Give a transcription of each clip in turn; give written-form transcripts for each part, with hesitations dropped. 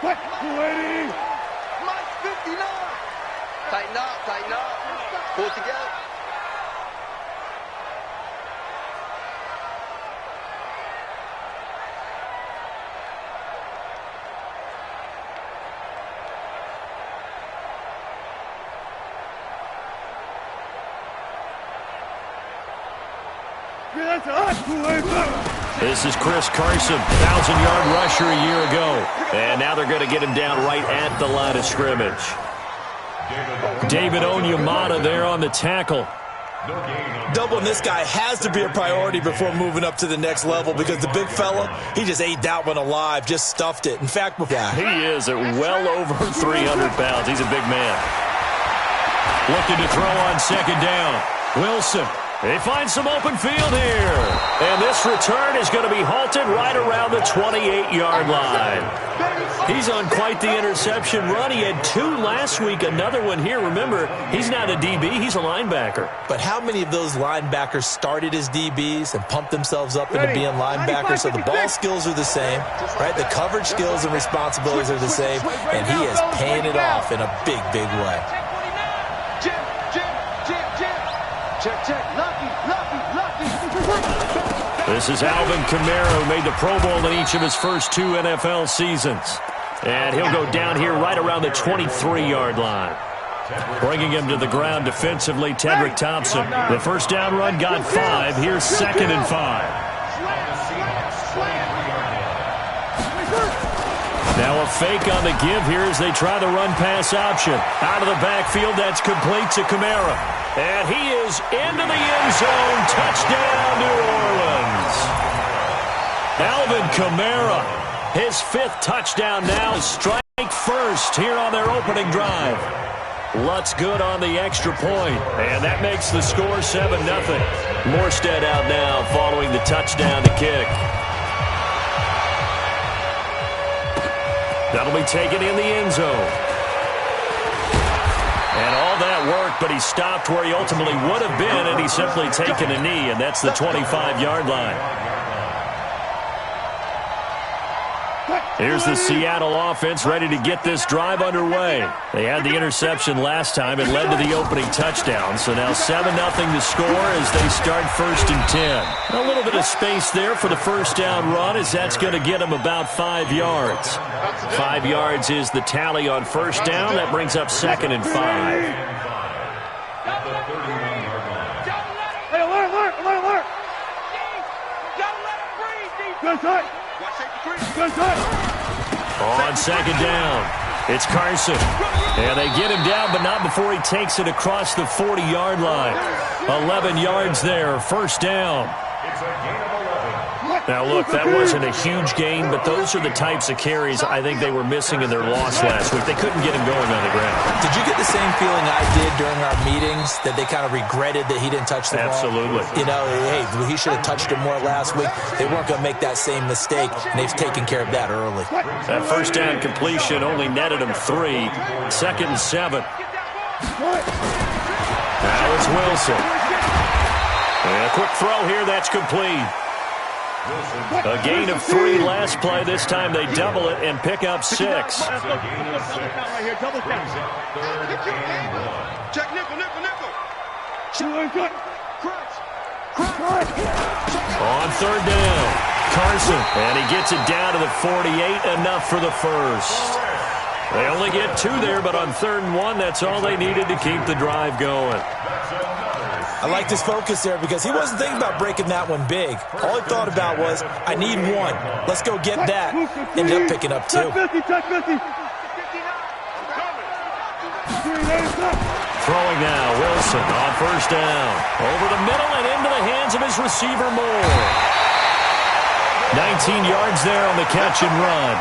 Mike 59. Tighten up, tighten up. Pull it together. This is Chris Carson, 1,000-yard rusher a year ago. And now they're going to get him down right at the line of scrimmage. David Onyemata there on the tackle. Doubling this guy has to be a priority before moving up to the next level because the big fella, he just ate that one alive, just stuffed it. In fact, he is at well over 300 pounds. He's a big man. Looking to throw on second down. Wilson. They find some open field here. And this return is going to be halted right around the 28-yard line. He's on quite the interception run. He had 2 last week, another one here. Remember, he's not a DB, he's a linebacker. But how many of those linebackers started as DBs and pumped themselves up into being linebackers? So the ball skills are the same, right? The coverage skills and responsibilities are the same, and he is paying it off in a big, big way. This is Alvin Kamara, who made the Pro Bowl in each of his first 2 NFL seasons. And he'll go down here right around the 23-yard line. Bringing him to the ground defensively, Tedrick Thompson. The first down run got 5. Here's 2nd and 5. Now a fake on the give here as they try the run-pass option. Out of the backfield, that's complete to Kamara. And he is into the end zone. Touchdown, New Orleans. Alvin Kamara, his 5th touchdown now. Strike first here on their opening drive. Lutz good on the extra point. And that makes the score 7-0. Morstead out now following the touchdown to kick. That'll be taken in the end zone. And all that worked, but he stopped where he ultimately would have been, and he's simply taken a knee, and that's the 25-yard line. Here's the Seattle offense ready to get this drive underway. They had the interception last time. It led to the opening touchdown. So now 7-0 to score as they start 1st and 10. A little bit of space there for the first down run as that's going to get them about 5 yards. 5 yards is the tally on first down. That brings up 2nd and 5. Hey, alert! Good touch. Good touch. On second down, it's Carson. And they get him down, but not before he takes it across the 40-yard line. 11 yards there, first down. Now, look, that wasn't a huge gain, but those are the types of carries I think they were missing in their loss last week. They couldn't get him going on the ground. Did you get the same feeling I did during our meetings, that they kind of regretted that he didn't touch the ball? Absolutely. You know, hey, he should have touched it more last week. They weren't going to make that same mistake, and they've taken care of that early. That first down completion only netted him 3. 2nd and 7. Now it's Wilson. And a quick throw here, that's complete. A gain of 3 last play. This time they double it and pick up 6. Check nickel. On third down, Carson. And he gets it down to the 48, enough for the first. They only get 2 there, but on 3rd and 1, that's all they needed to keep the drive going. I liked his focus there because he wasn't thinking about breaking that one big. All he thought about was, I need 1. Let's go get that. Ended up picking up 2. Throwing now, Wilson on first down. Over the middle and into the hands of his receiver, Moore. 19 yards there on the catch and run.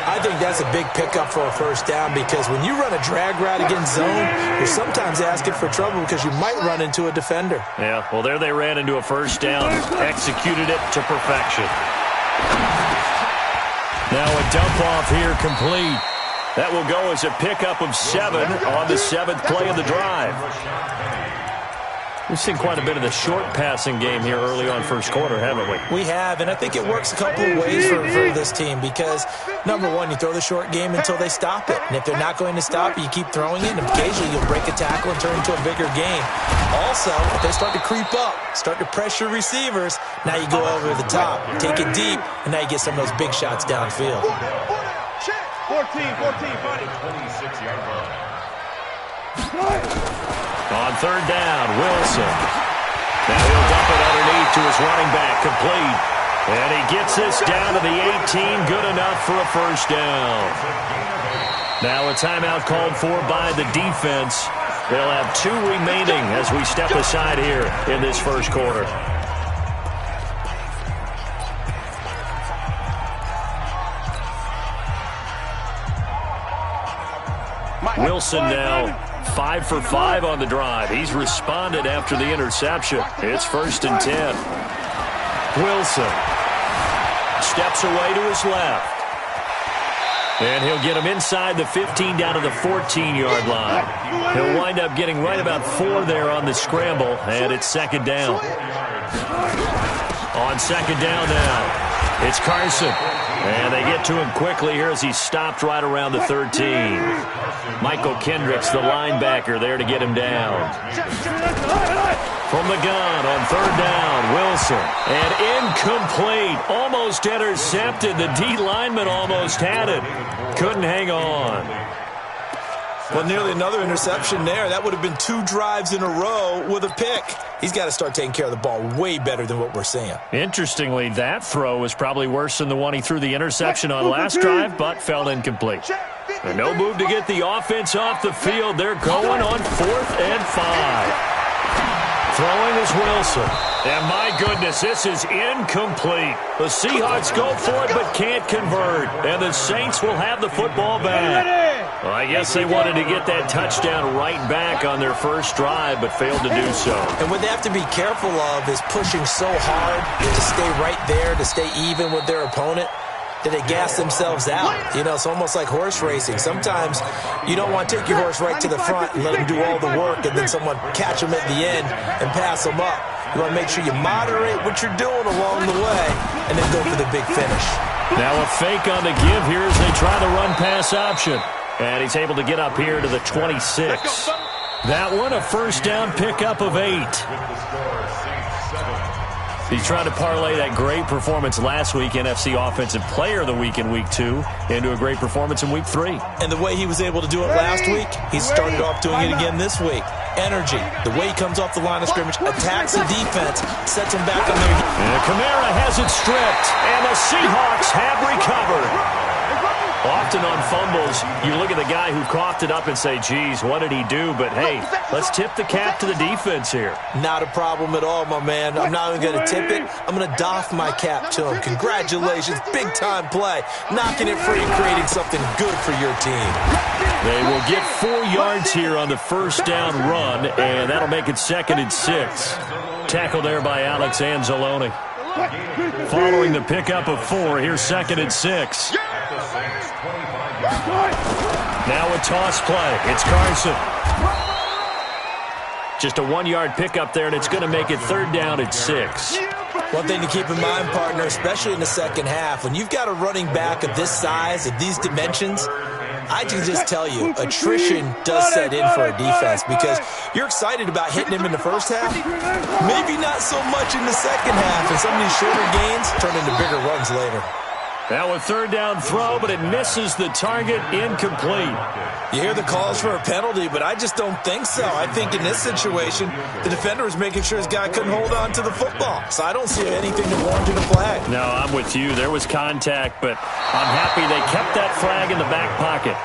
I think that's a big pickup for a first down because when you run a drag route against zone, you're sometimes asking for trouble because you might run into a defender. Yeah, well, there they ran into a first down, executed it to perfection. Now a dump-off here complete. That will go as a pickup of 7 on the 7th play of the drive. We've seen quite a bit of the short passing game here early on first quarter, haven't we? We have, and I think it works a couple of ways for this team because, number one, you throw the short game until they stop it. And if they're not going to stop it, you keep throwing it, and occasionally you'll break a tackle and turn into a bigger game. Also, if they start to creep up, start to pressure receivers, now you go over the top, take it deep, and now you get some of those big shots downfield. 14, buddy. 26-yard line. On third down, Wilson. Now he'll dump it underneath to his running back, complete. And he gets this down to the 18, good enough for a first down. Now a timeout called for by the defense. They'll have 2 remaining as we step aside here in this first quarter. Wilson now 5 for 5 on the drive. He's responded after the interception. It's 1st and 10. Wilson steps away to his left. And he'll get him inside the 15 down to the 14-yard line. He'll wind up getting right about 4 there on the scramble, and it's 2nd down. On 2nd down now, it's Carson. And they get to him quickly here as he's stopped right around the 13. Michael Kendricks, the linebacker, there to get him down. From the gun on 3rd down, Wilson. And incomplete. Almost intercepted. The D lineman almost had it. Couldn't hang on. Well, nearly another interception there. That would have been 2 drives in a row with a pick. He's got to start taking care of the ball way better than what we're seeing. Interestingly, that throw was probably worse than the one he threw the interception on last drive, but fell incomplete. And no move to get the offense off the field. They're going on 4th and 5. Throwing is Wilson. And my goodness, this is incomplete. The Seahawks go for it but can't convert. And the Saints will have the football back. Well, I guess they wanted to get that touchdown right back on their first drive but failed to do so. And what they have to be careful of is pushing so hard to stay right there, to stay even with their opponent, that they gas themselves out. You know, it's almost like horse racing. Sometimes you don't want to take your horse right to the front and let him do all the work and then someone catch him at the end and pass him up. You want to make sure you moderate what you're doing along the way and then go for the big finish. Now a fake on the give here as they try the run-pass option. And he's able to get up here to the 26. That one, a first down pickup of 8. He's trying to parlay that great performance last week, NFC Offensive Player of the Week in Week 2, into a great performance in Week 3. And the way he was able to do it last week, he started off doing it again this week. Energy, the way he comes off the line of scrimmage, attacks the defense, sets them back on their heels. And Kamara has it stripped, and the Seahawks have recovered. Often on fumbles, you look at the guy who coughed it up and say, geez, what did he do? But, hey, let's tip the cap to the defense here. Not a problem at all, my man. I'm not even going to tip it. I'm going to doff my cap to him. Congratulations. Big-time play. Knocking it free, creating something good for your team. They will get 4 yards here on the first down run, and that'll make it 2nd and 6. Tackled there by Alex Anzalone. Following the pickup of 4, here's 2nd and 6. Now a toss play. It's Carson. Just a 1-yard pickup there, and it's going to make it 3rd down at 6. One thing to keep in mind, partner, especially in the second half, when you've got a running back of this size, of these dimensions, I can just tell you, attrition does set in for a defense because you're excited about hitting him in the first half. Maybe not so much in the second half, and some of these shorter gains turn into bigger runs later. Now a 3rd down throw, but it misses the target, incomplete. You hear the calls for a penalty, but I just don't think so. I think in this situation, the defender was making sure his guy couldn't hold on to the football. So I don't see anything that warranted a flag. No, I'm with you. There was contact, but I'm happy they kept that flag in the back pocket.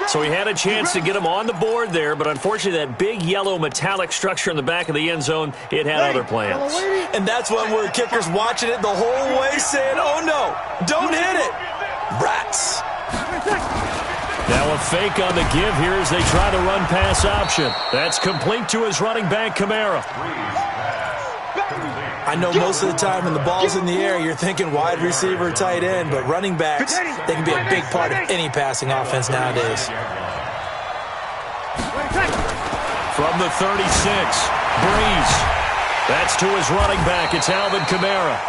So he had a chance to get him on the board there, but unfortunately that big yellow metallic structure in the back of the end zone, it had other plans. And that's when we're kickers watching it the whole way saying, oh no, don't hit it. Brats. Now a fake on the give here as they try the run-pass option. That's complete to his running back, Kamara. I know most of the time when the ball's in the air, you're thinking wide receiver, tight end, but running backs, they can be a big part of any passing offense nowadays. From the 36, Breeze. That's to his running back. It's Alvin Kamara.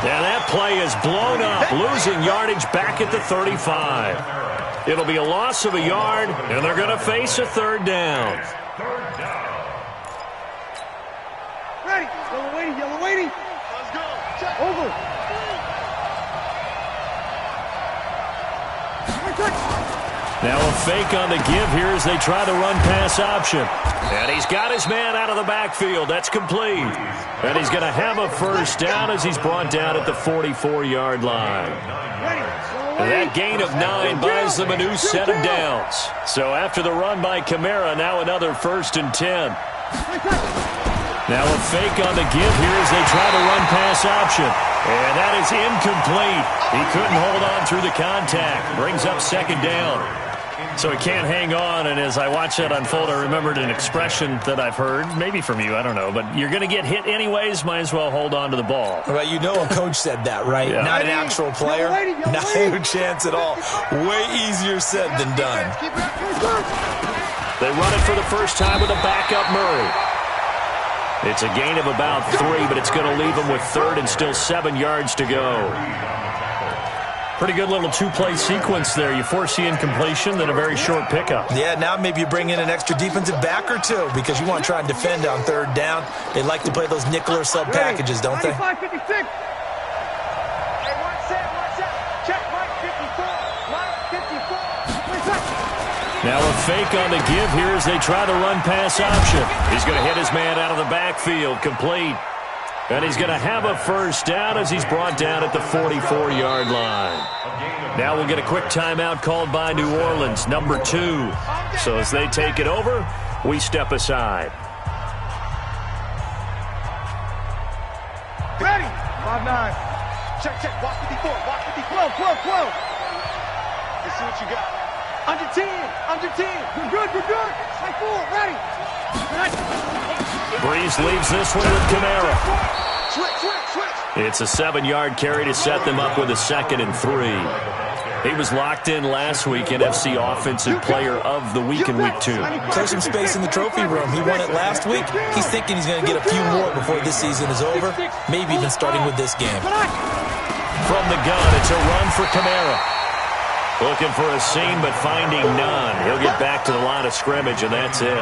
And that play is blown up, losing yardage back at the 35. It'll be a loss of a yard, and they're going to face a third down. Ready. Yellow waiting, yellow waiting. Let's go. Check. Over. Now a fake on the give here as they try the run-pass option. And he's got his man out of the backfield. That's complete. And he's going to have a first down as he's brought down at the 44-yard line. And that gain of 9 buys them a new set of downs. So after the run by Kamara, now another 1st and 10. Now a fake on the give here as they try the run-pass option. And that is incomplete. He couldn't hold on through the contact. Brings up 2nd down. So he can't hang on, and as I watch that unfold, I remembered an expression that I've heard, maybe from you, I don't know, but you're going to get hit anyways, might as well hold on to the ball. Well, you know a coach said that, right? Yeah. Not an actual player. Not a chance at all. Way easier said than done. They run it for the first time with a backup Murray. It's a gain of about 3, but it's going to leave them with 3rd and still 7 yards to go. Pretty good little 2-play sequence there. You force the incompletion, then a very short pickup. Yeah, now maybe you bring in an extra defensive back or two because you want to try and defend on 3rd down. They like to play those nickel or sub packages, don't they? 55-56. Hey, one set. Check, Mike 54. Mike 54. Now a fake on the give here as they try the run-pass option. He's going to hit his man out of the backfield, complete. And he's going to have a first down as he's brought down at the 44-yard line. Now we'll get a quick timeout called by New Orleans, number 2. So as they take it over, we step aside. Ready. 5-9. Check. Watch 54. Watch 54. 12. Let's see what you got. Under 10. You're good. High 4. Ready. Breeze leaves this one with Kamara. Switch. It's a 7-yard carry to set them up with a 2nd and 3. He was locked in last week, NFC Offensive Player of the Week in Week 2. Clear some space in the trophy room. He won it last week. He's thinking he's going to get a few more before this season is over, maybe even starting with this game. From the gun, it's a run for Kamara. Looking for a seam, but finding none. He'll get back to the line of scrimmage, and that's it.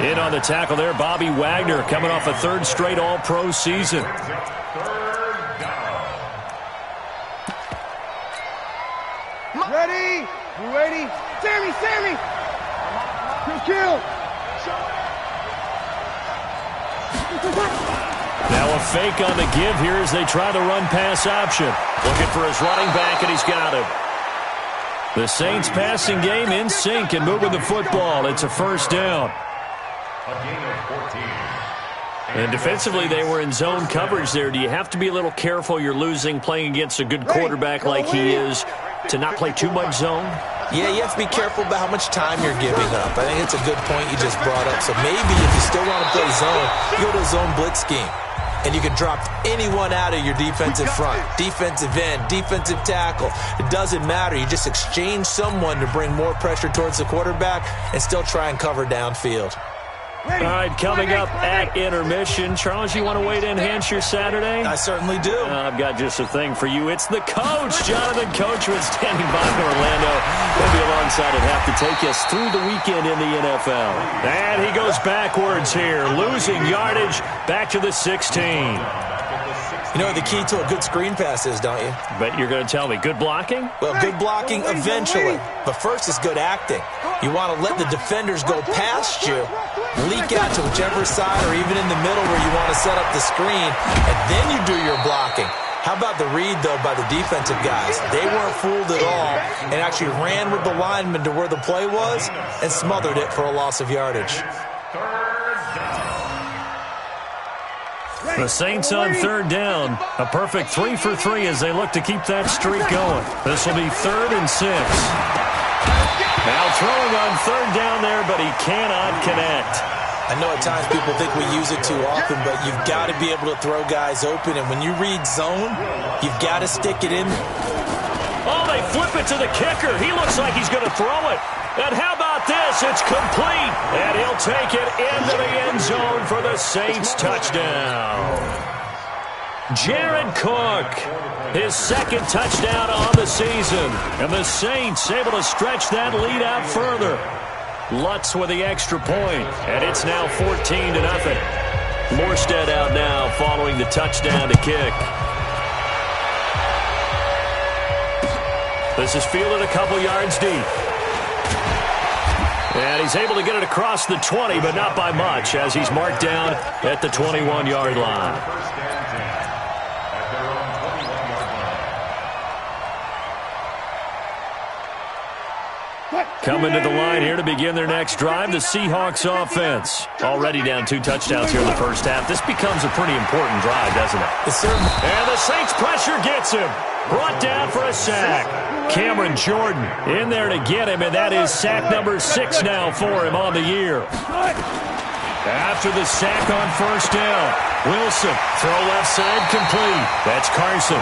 In on the tackle there, Bobby Wagner, coming off a 3rd straight All-Pro season. Ready. We're waiting. Sammy. Kill. Now a fake on the give here as they try the run-pass option. Looking for his running back, and he's got him. The Saints passing game in sync and moving the football. It's a first down. And defensively, they were in zone coverage there. Do you have to be a little careful? You're losing, playing against a good quarterback like he is, to not play too much zone? Yeah, you have to be careful about how much time you're giving up. I think it's a good point you just brought up. So maybe if you still want to play zone, you go to a zone blitz scheme. And you can drop anyone out of your defensive front, defensive end, defensive tackle. It doesn't matter. You just exchange someone to bring more pressure towards the quarterback and still try and cover downfield. All right, coming up at intermission. Charles, you want to wait to enhance your Saturday? I certainly do. I've got just a thing for you. It's the coach, Jonathan Coachman, standing by in Orlando. He'll be alongside at half to take us through the weekend in the NFL. And he goes backwards here, losing yardage back to the 16. You know what the key to a good screen pass is, don't you? But you're going to tell me, good blocking? Well, good blocking eventually. But first is good acting. You want to let the defenders go past you, leak out to whichever side or even in the middle where you want to set up the screen, and then you do your blocking. How about the read, though, by the defensive guys? They weren't fooled at all and actually ran with the lineman to where the play was and smothered it for a loss of yardage. The Saints on 3rd down. A perfect 3 for 3 as they look to keep that streak going. This will be 3rd and 6. Now throwing on 3rd down there, but he cannot connect. I know at times people think we use it too often, but you've got to be able to throw guys open. And when you read zone, you've got to stick it in. Oh, they flip it to the kicker. He looks like he's going to throw it. And how about this? It's complete. And he'll take it into the end zone for the Saints touchdown. Jared Cook, his second touchdown on the season. And the Saints able to stretch that lead out further. Lutz with the extra point. And it's now 14-0. Morstead out now following the touchdown to kick. This is fielded a couple yards deep. And he's able to get it across the 20, but not by much, as he's marked down at the 21-yard line. Coming to the line here to begin their next drive, the Seahawks offense. Already down 2 touchdowns here in the first half. This becomes a pretty important drive, doesn't it? Yes, sir. And the Saints pressure gets him. Brought down for a sack. Cameron Jordan in there to get him, and that is sack number 6 now for him on the year. After the sack on first down, Wilson, throw left side complete. That's Carson.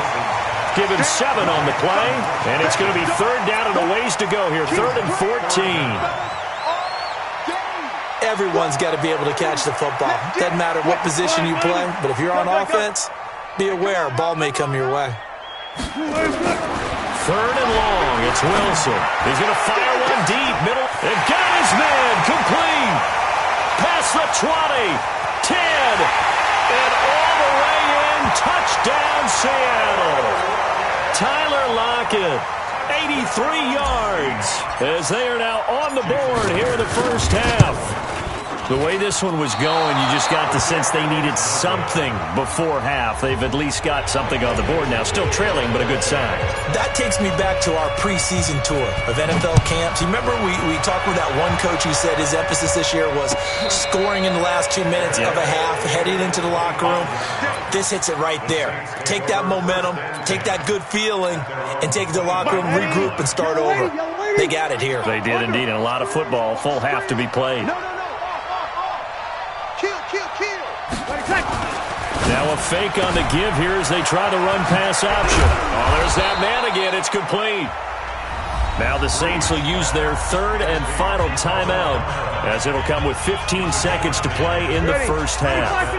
Give him 7 on the play, and it's going to be third down and a ways to go here. 3rd and 14. Everyone's got to be able to catch the football. Doesn't matter what position you play, but if you're on offense, be aware a ball may come your way. 3rd and long. It's Wilson. He's going to fire one deep, middle, and got his man complete. Past the 20, 10, and all the way in. Touchdown, Seattle. Tyler Lockett, 83 yards, as they are now on the board here in the first half. The way this one was going, you just got the sense they needed something before half. They've at least got something on the board now. Still trailing, but a good sign. That takes me back to our preseason tour of NFL camps. You remember we talked with that one coach who said his emphasis this year was scoring in the last 2 minutes of a half, heading into the locker room. This hits it right there. Take that momentum, take that good feeling, and take it to the locker room, regroup, and start over. They got it here. They did indeed, and a lot of football, full half to be played. Now a fake on the give here as they try the run-pass option. Oh, there's that man again. It's complete. Now the Saints will use their 3rd and final timeout, as it'll come with 15 seconds to play in the first half.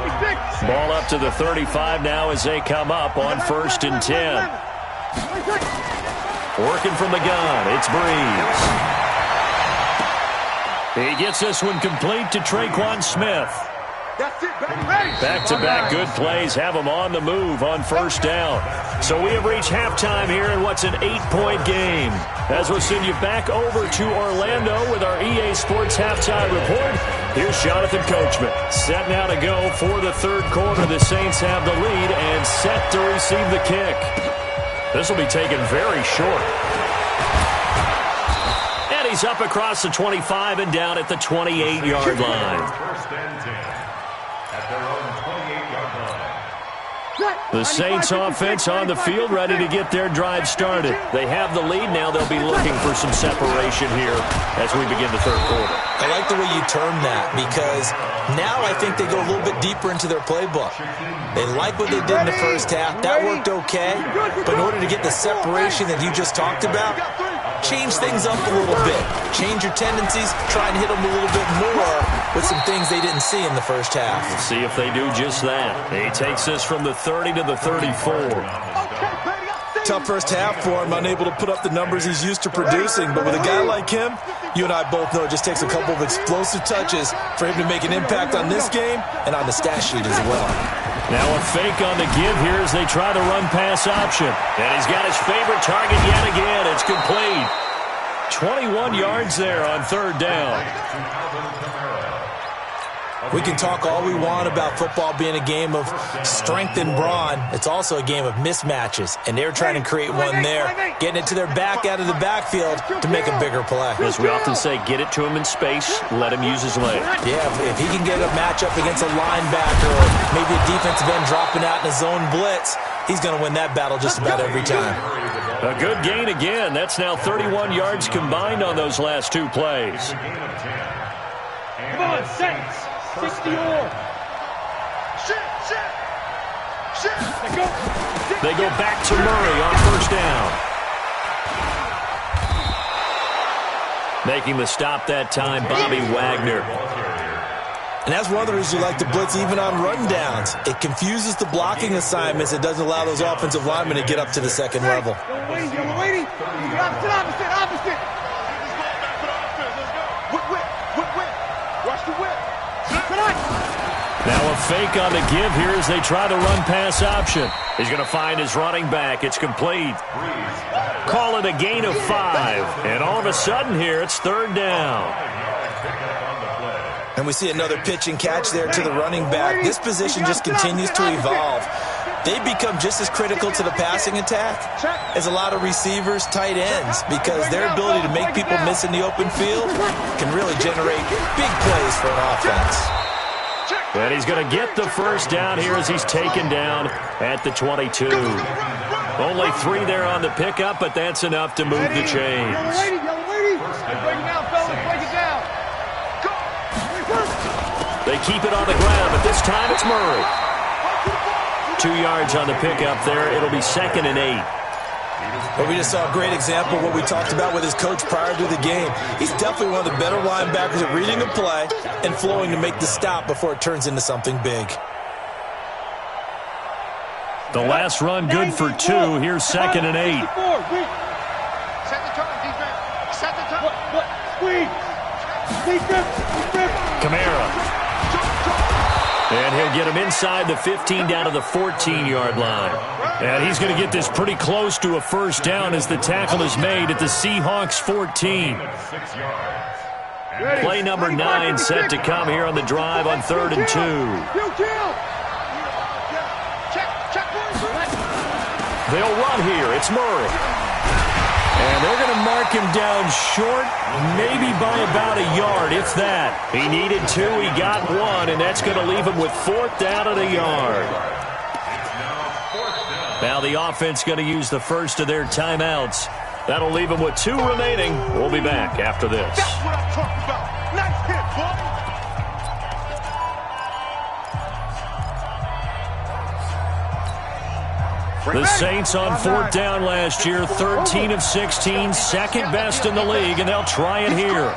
Ball up to the 35 now as they come up on 1st and 10. Working from the gun, it's Breeze. He gets this one complete to Traquan Smith. Back-to-back good plays have them on the move on first down. So we have reached halftime here in what's an 8-point game. As we'll send you back over to Orlando with our EA Sports Halftime Report, here's Jonathan Coachman. Set now to go for the 3rd quarter. The Saints have the lead and set to receive the kick. This will be taken very short. And he's up across the 25 and down at the 28-yard line. The Saints offense on the field ready to get their drive started. They have the lead. Now they'll be looking for some separation here as we begin the 3rd quarter. I like the way you term that, because now I think they go a little bit deeper into their playbook. They like what they did in the first half. That worked okay. But in order to get the separation that you just talked about, change things up a little bit. Change your tendencies. Try and hit them a little bit more with some things they didn't see in the first half. Let's see if they do just that. He takes this from the 30 to the 34. Tough first half for him, unable to put up the numbers he's used to producing. But with a guy like him, you and I both know it just takes a couple of explosive touches for him to make an impact on this game and on the stat sheet as well. Now a fake on the give here as they try the run-pass option. And he's got his favorite target yet again. It's complete. 21 yards there on 3rd down. We can talk all we want about football being a game of strength and brawn. It's also a game of mismatches, and they're trying to create one there, getting it to their back out of the backfield to make a bigger play. As we often say, get it to him in space, let him use his leg. Yeah, if he can get a matchup against a linebacker or maybe a defensive end dropping out in a zone blitz, he's going to win that battle just about every time. A good gain again. That's now 31 yards combined on those last 2 plays. Come on, Saints. 60 or. They go back to Murray on first down. Making the stop that time, Bobby Wagner. And that's one of the reasons you like to blitz even on run downs. It confuses the blocking assignments. It doesn't allow those offensive linemen to get up to the second level. Opposite. Watch the whip. Now a fake on the give here as they try the run-pass option. He's going to find his running back. It's complete. Call it a gain of 5. And all of a sudden here, it's third down. And we see another pitch and catch there to the running back. This position just continues to evolve. They become just as critical to the passing attack as a lot of receivers, tight ends, because their ability to make people miss in the open field can really generate big plays for an offense. And he's going to get the first down here as he's taken down at the 22. Only 3 there on the pickup, but that's enough to move the chains. Break it down, fellas. Break it down. They keep it on the ground, but this time it's Murray. 2 yards on the pickup there. It'll be 2nd and 8. Well, we just saw a great example of what we talked about with his coach prior to the game. He's definitely one of the better linebackers at reading the play and flowing to make the stop before it turns into something big. The last run good for 2. Here's 2nd and 8. Set the turn, defense. Set the turn. Kamara. And he'll get him inside the 15 down to the 14-yard line. And he's going to get this pretty close to a first down as the tackle is made at the Seahawks 14. Play number 9 set to come here on the drive on 3rd and 2. They'll run here. It's Murray. And they're going to mark him down short, maybe by about a yard, if that. He needed 2, he got 1, and that's going to leave him with 4th down and a yard. Now the offense going to use the first of their timeouts. That'll leave him with 2 remaining. We'll be back after this. That's what I'm talking about. Nice hit, boy. The Saints on 4th down last year, 13 of 16, second best in the league, and they'll try it here.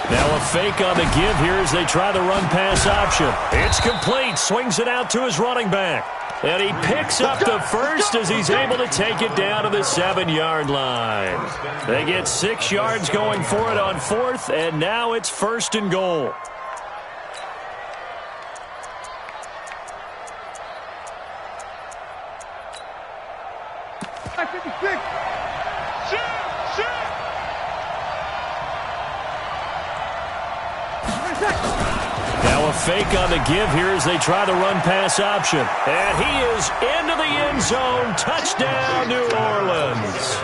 Now a fake on the give here as they try the run-pass option. It's complete, swings it out to his running back. And he picks up the first as he's able to take it down to the 7-yard line. They get 6 yards going for it on 4th, and now it's 1st and goal. Now a fake on the give here as they try the run-pass option. And he is into the end zone. Touchdown, New Orleans.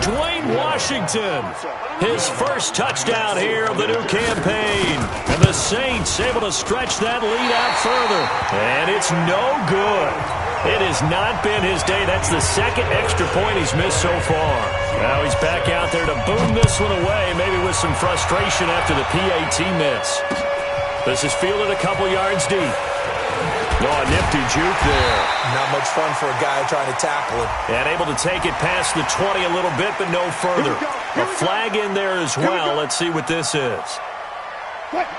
Dwayne Washington, his first touchdown here of the new campaign. And the Saints able to stretch that lead out further. And it's no good. It has not been his day. That's the 2nd extra point he's missed so far. Now he's back out there to boom this one away, maybe with some frustration after the PAT miss. This is fielded a couple yards deep. Oh, a nifty juke there. Not much fun for a guy trying to tackle it. And able to take it past the 20 a little bit, but no further. A flag in there as well. Let's see what this is.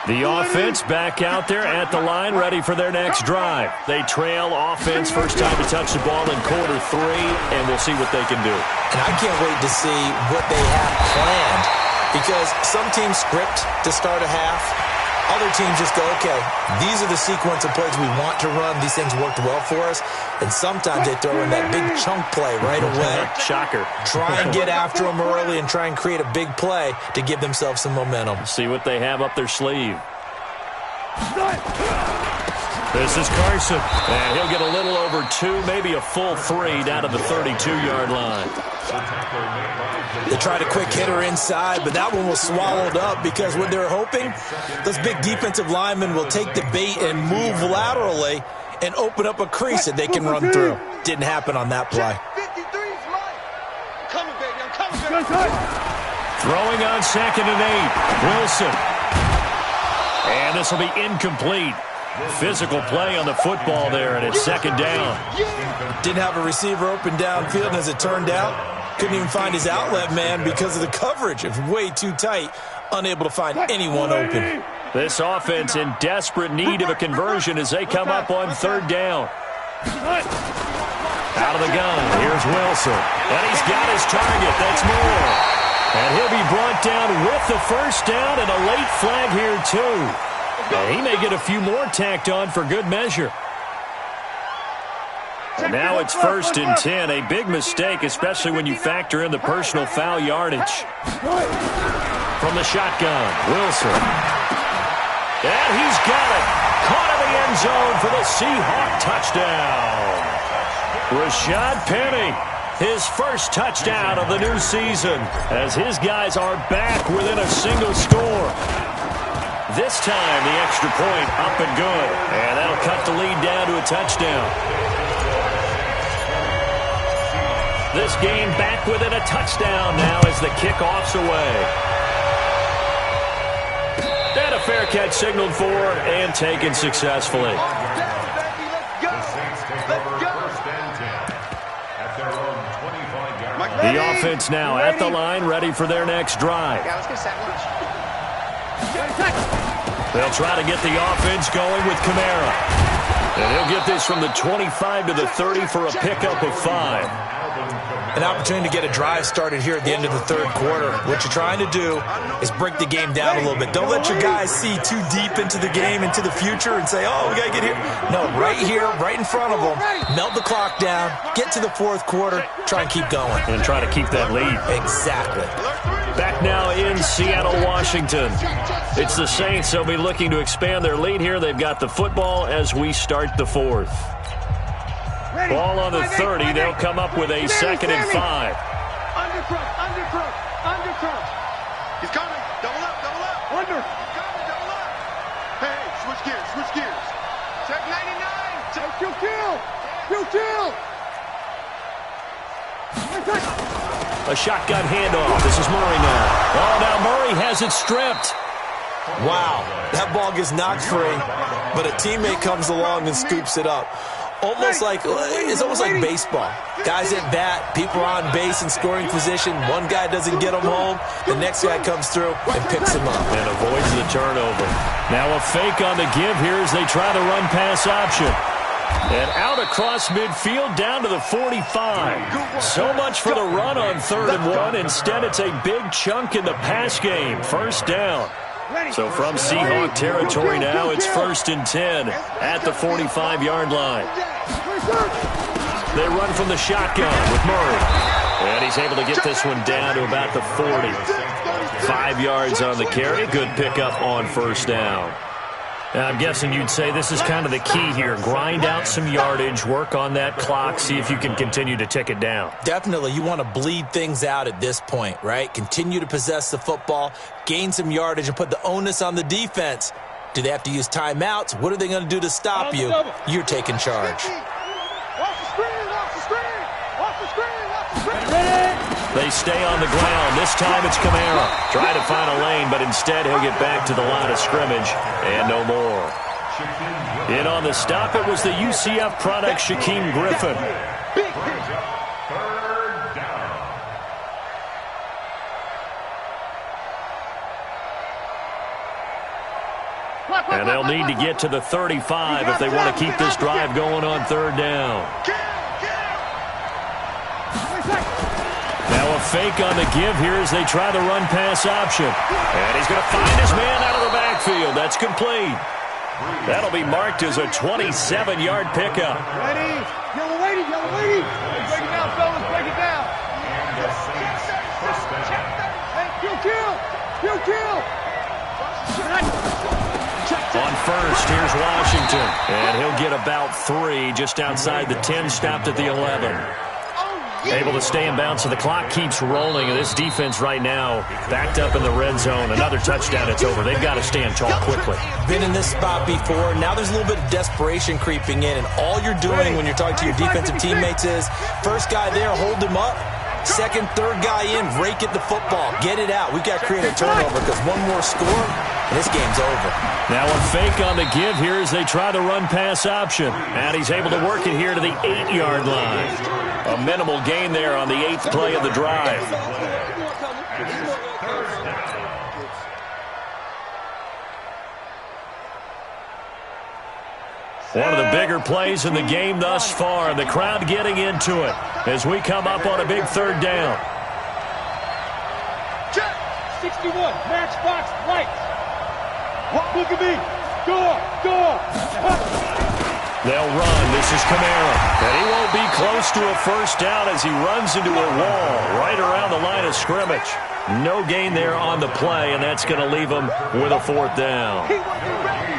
The offense back out there at the line, ready for their next drive. They trail offense, first time to touch the ball in quarter 3, and we'll see what they can do. And I can't wait to see what they have planned, because some teams script to start a half. Other teams just go, okay, these are the sequence of plays we want to run. These things worked well for us. And sometimes they throw in that big chunk play right away. Shocker. Try and get after them early and try and create a big play to give themselves some momentum. See what they have up their sleeve. This is Carson. And he'll get a little over 2, maybe a full 3 down to the 32-yard line. They tried a quick hitter inside, but that one was swallowed up because what they're hoping, those big defensive linemen will take the bait and move laterally and open up a crease that they can run through. Didn't happen on that play. Throwing on 2nd and 8. Wilson. And this will be incomplete. Physical play on the football there, and it's 2nd down. Didn't have a receiver open downfield, and as it turned out, Couldn't even find his outlet man because of the coverage. It's way too tight. Unable to find anyone open. This offense in desperate need of a conversion as they come up on third down. Out of the gun, here's Wilson. And he's got his target. That's Moore. And he'll be brought down with the first down and a late flag here, too. And he may get a few more tacked on for good measure. And now it's 1st and 10. A big mistake, especially when you factor in the personal foul yardage. From the shotgun, Wilson. And he's got it. Caught in the end zone for the Seahawk touchdown. Rashad Penny, his first touchdown of the new season, as his guys are back within a single score. This time, the extra point up and good. And that'll cut the lead down to a touchdown. This game back within a touchdown now as the kickoff's away. And a fair catch signaled for and taken successfully. The offense now at the line, ready for their next drive. They'll try to get the offense going with Kamara. And he'll get this from the 25 to the 30 for a pickup of 5. An opportunity to get a drive started here at the end of the third quarter. What you're trying to do is break the game down a little bit. Don't let your guys see too deep into the game, into the future, and say, oh, we got to get here. No, right here, right in front of them. Melt the clock down, get to the fourth quarter, try and keep going. And try to keep that lead. Exactly. Back now in Seattle, Washington. It's the Saints. They'll be looking to expand their lead here. They've got the football as we start the fourth. Ball on the 30. They'll come up with a 2nd and 5. Under crunch. He's coming. Double up. Under. He's coming. Double up. Hey, switch gears. Check 99. Check kill. A shotgun handoff. This is Murray now. Oh, now Murray has it stripped. Wow, that ball gets knocked free, but a teammate comes along and scoops it up. It's almost like baseball. Guys at bat, people are on base in scoring position. One guy doesn't get him home. The next guy comes through and picks him up. And avoids the turnover. Now a fake on the give here as they try the run-pass option. And out across midfield down to the 45. So much for the run on 3rd and 1. Instead, it's a big chunk in the pass game. First down. So from Seahawk territory now, it's 1st and 10 at the 45-yard line. They run from the shotgun with Murray. And he's able to get this one down to about the 40. 5 yards on the carry. Good pickup on first down. Now, I'm guessing you'd say this is kind of the key here. Grind out some yardage, work on that clock, see if you can continue to tick it down. Definitely. You want to bleed things out at this point, right? Continue to possess the football, gain some yardage, and put the onus on the defense. Do they have to use timeouts? What are they going to do to stop you? You're taking charge. They stay on the ground. This time it's Kamara. Try to find a lane, but instead he'll get back to the line of scrimmage and no more. In on the stop, it was the UCF product, Shaquem Griffin. And they'll need to get to the 35 if they want to keep this drive going on 3rd down. Now a fake on the give here as they try the run-pass option. And he's going to find his man out of the backfield. That's complete. That'll be marked as a 27-yard pickup. Ready? Yellow lady. Break it down, fellas. Break it down. Kill. On first, here's Washington. And he'll get about 3 just outside the 10, stopped at the 11. Able to stay in bounds, so the clock keeps rolling. And this defense right now backed up in the red zone. Another touchdown, it's over. They've got to stand tall quickly. Been in this spot before. Now there's a little bit of desperation creeping in. And all you're doing when you're talking to your defensive teammates is, first guy there, hold him up. Second, third guy in, rake at the football. Get it out. We've got to create a turnover because one more score, and this game's over. Now a fake on the give here as they try the run-pass option. And he's able to work it here to the 8-yard line. A A minimal gain there on the 8th play of the drive. One of the bigger plays in the game thus far. The crowd getting into it as we come up on a big 3rd down. Check. 61, matchbox, lights. Look at me. Door. They'll run. This is Kamara. And he won't be close to a first down as he runs into a wall right around the line of scrimmage. No gain there on the play, and that's going to leave him with a 4th down. He wasn't ready.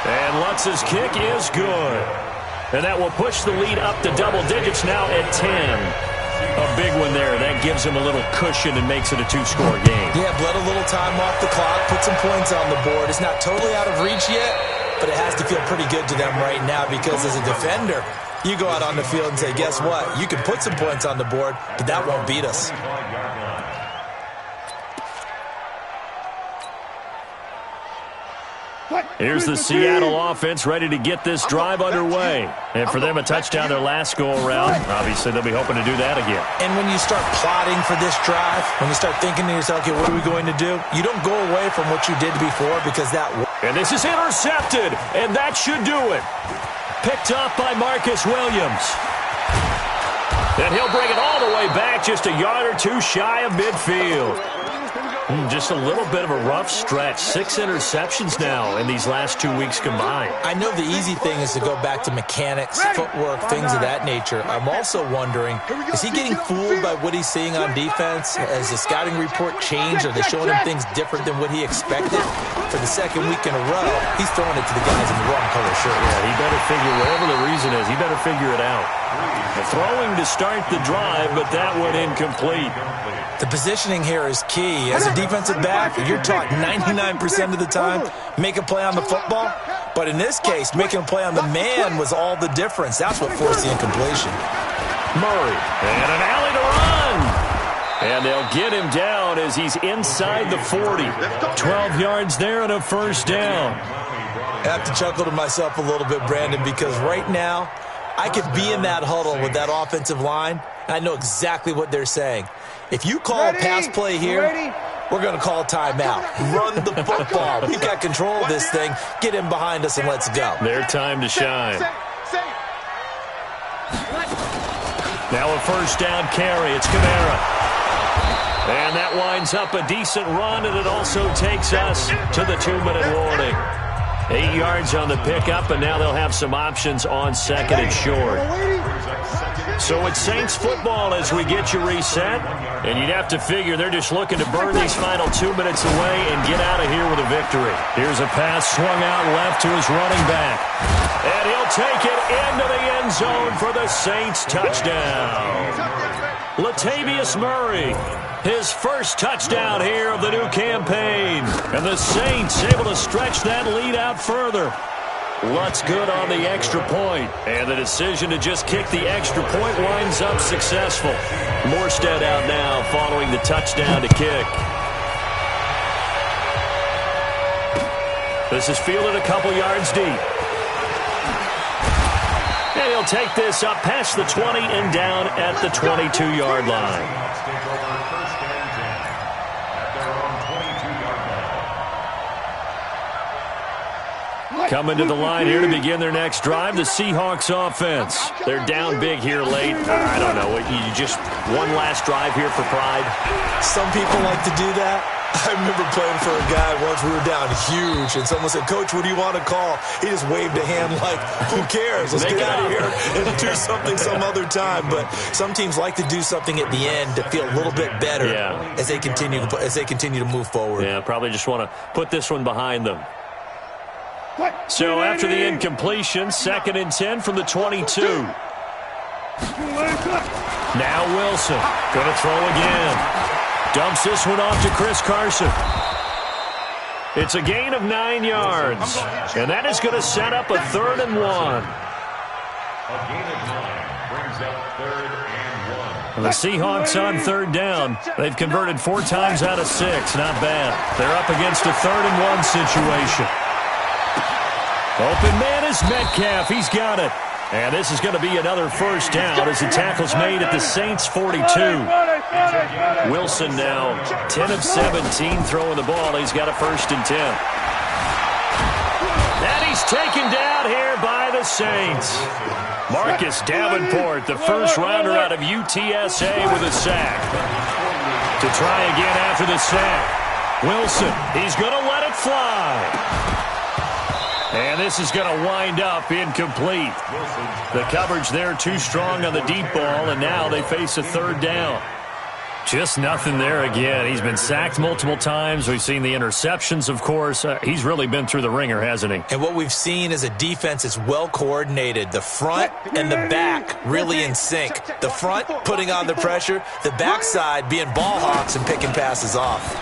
And Lutz's kick is good. And that will push the lead up to double digits now at 10. A big one there. That gives him a little cushion and makes it a 2-score game. Yeah, bled a little time off the clock, put some points on the board. It's not totally out of reach yet, but it has to feel pretty good to them right now because as a defender, you go out on the field and say, guess what? You can put some points on the board, but that won't beat us. Here's the Seattle offense ready to get this drive underway. And for them, a touchdown their last go-around. Obviously, they'll be hoping to do that again. And when you start plotting for this drive, when you start thinking to yourself, okay, what are we going to do? You don't go away from what you did before because that worked. And this is intercepted, and that should do it. Picked up by Marcus Williams. And he'll bring it all the way back, just a yard or two shy of midfield. Just a little bit of a rough stretch. 6 interceptions now in these last 2 weeks combined. I know the easy thing is to go back to mechanics, footwork, things of that nature. I'm also wondering, is he getting fooled by what he's seeing on defense? Has the scouting report changed? Are they showing him things different than what he expected? For the 2nd week in a row, he's throwing it to the guys in the wrong color shirt. Yeah, he better figure, whatever the reason is, he better figure it out. Throwing to start the drive, but that one incomplete. The positioning here is key. As a defensive back, you're taught 99% of the time, make a play on the football. But in this case, making a play on the man was all the difference. That's what forced the incompletion. Murray, and an alley to run. And they'll get him down as he's inside the 40. 12 yards there and a first down. I have to chuckle to myself a little bit, Brandon, because right now, I could be in that huddle with that offensive line, and I know exactly what they're saying. If you call a pass play here, we're going to call a timeout. Run the football. We've got control of this thing. Get in behind us and let's go. Their time to shine. Now a first down carry. It's Kamara. And that winds up a decent run, and it also takes us to the 2-minute warning. 8 yards on the pickup, and now they'll have some options on 2nd and short. So it's Saints football as we get you reset. And you'd have to figure they're just looking to burn these final 2 minutes away and get out of here with a victory. Here's a pass swung out left to his running back. And he'll take it into the end zone for the Saints touchdown. Latavius Murray, his first touchdown here of the new campaign. And the Saints able to stretch that lead out further. Lutz good on the extra point. And the decision to just kick the extra point winds up successful. Morstead out now following the touchdown to kick. This is fielded a couple yards deep. And he'll take this up past the 20 and down at the 22-yard line. Coming to the line here to begin their next drive, the Seahawks offense. They're down big here late. I don't know. You just one last drive here for pride? Some people like to do that. I remember playing for a guy once. We were down huge, and someone said, "Coach, what do you want to call?" He just waved a hand like, who cares? Let's get out of here and do something some other time. But some teams like to do something at the end to feel a little bit better as they continue to move forward. Yeah, probably just want to put this one behind them. So after the incompletion, 2nd and 10 from the 22. Now Wilson going to throw again. Dumps this one off to Chris Carson. It's a gain of 9 yards. And that is going to set up a 3rd and 1. A gain of 9 brings up 3rd and 1. And the Seahawks on 3rd down. They've converted 4 times out of 6. Not bad. They're up against a 3rd and 1 situation. Open man is Metcalf. He's got it. And this is going to be another first down as the tackle's made at the Saints' 42. Wilson now 10 of 17 throwing the ball. He's got a 1st and 10. And he's taken down here by the Saints. Marcus Davenport, the first rounder out of UTSA with a sack. To try again after the sack. Wilson, he's going to let it fly. And this is going to wind up incomplete. The coverage there too strong on the deep ball, and now they face a 3rd down. Just nothing there again. He's been sacked multiple times. We've seen the interceptions, of course. He's really been through the ringer, hasn't he? And what we've seen is a defense that's well coordinated. The front and the back really in sync. The front putting on the pressure, the backside being ball hawks and picking passes off.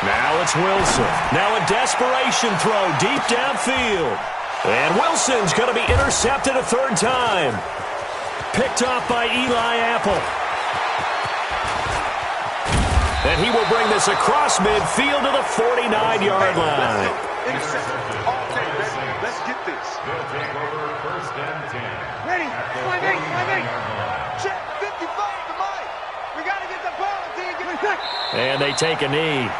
Now it's Wilson. Now a desperation throw deep downfield. And Wilson's going to be intercepted a 3rd time. Picked off by Eli Apple. And he will bring this across midfield to the 49-yard line. Intercepted. All day, baby. Let's get this. They'll take over 1st and 10. Ready. 5-8. Check 55 to Mike. We got to get the ball until you get it. And they take a knee.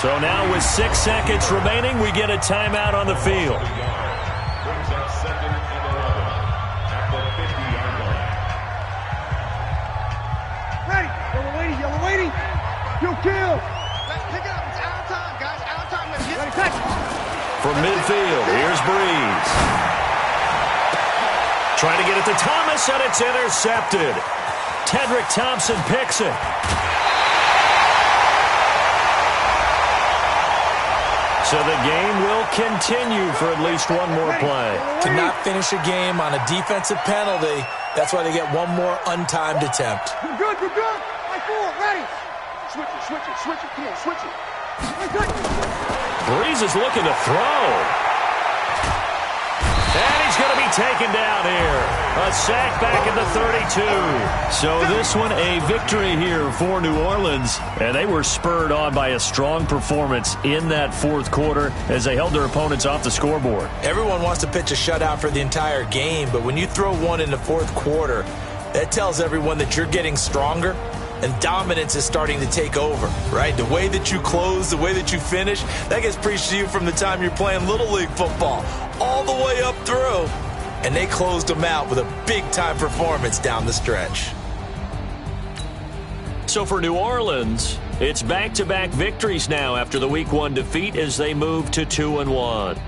So now with 6 seconds remaining, we get a timeout on the field. Brings up 2nd and 11 at the 50-yard line. Ready. Yellow lady. You kill. Let's pick it up. It's out of time, guys. Out of time. Let's get it. From midfield, here's Breeze. Trying to get it to Thomas, and it's intercepted. Tedrick Thompson picks it. So the game will continue for at least one more play. Cannot finish a game on a defensive penalty. That's why they get one more untimed attempt. We're good. High 4, ready. Switch it. Come on, switch it. Breeze is looking to throw. And he's going to be taken down here. A sack back at the 32. So this one a victory here for New Orleans. And they were spurred on by a strong performance in that 4th quarter as they held their opponents off the scoreboard. Everyone wants to pitch a shutout for the entire game, but when you throw one in the 4th quarter, that tells everyone that you're getting stronger and dominance is starting to take over, right? The way that you close, the way that you finish, that gets preached to you from the time you're playing Little League football all the way up through. And they closed them out with a big-time performance down the stretch. So for New Orleans, it's back-to-back victories now after the Week 1 defeat as they move to 2-1.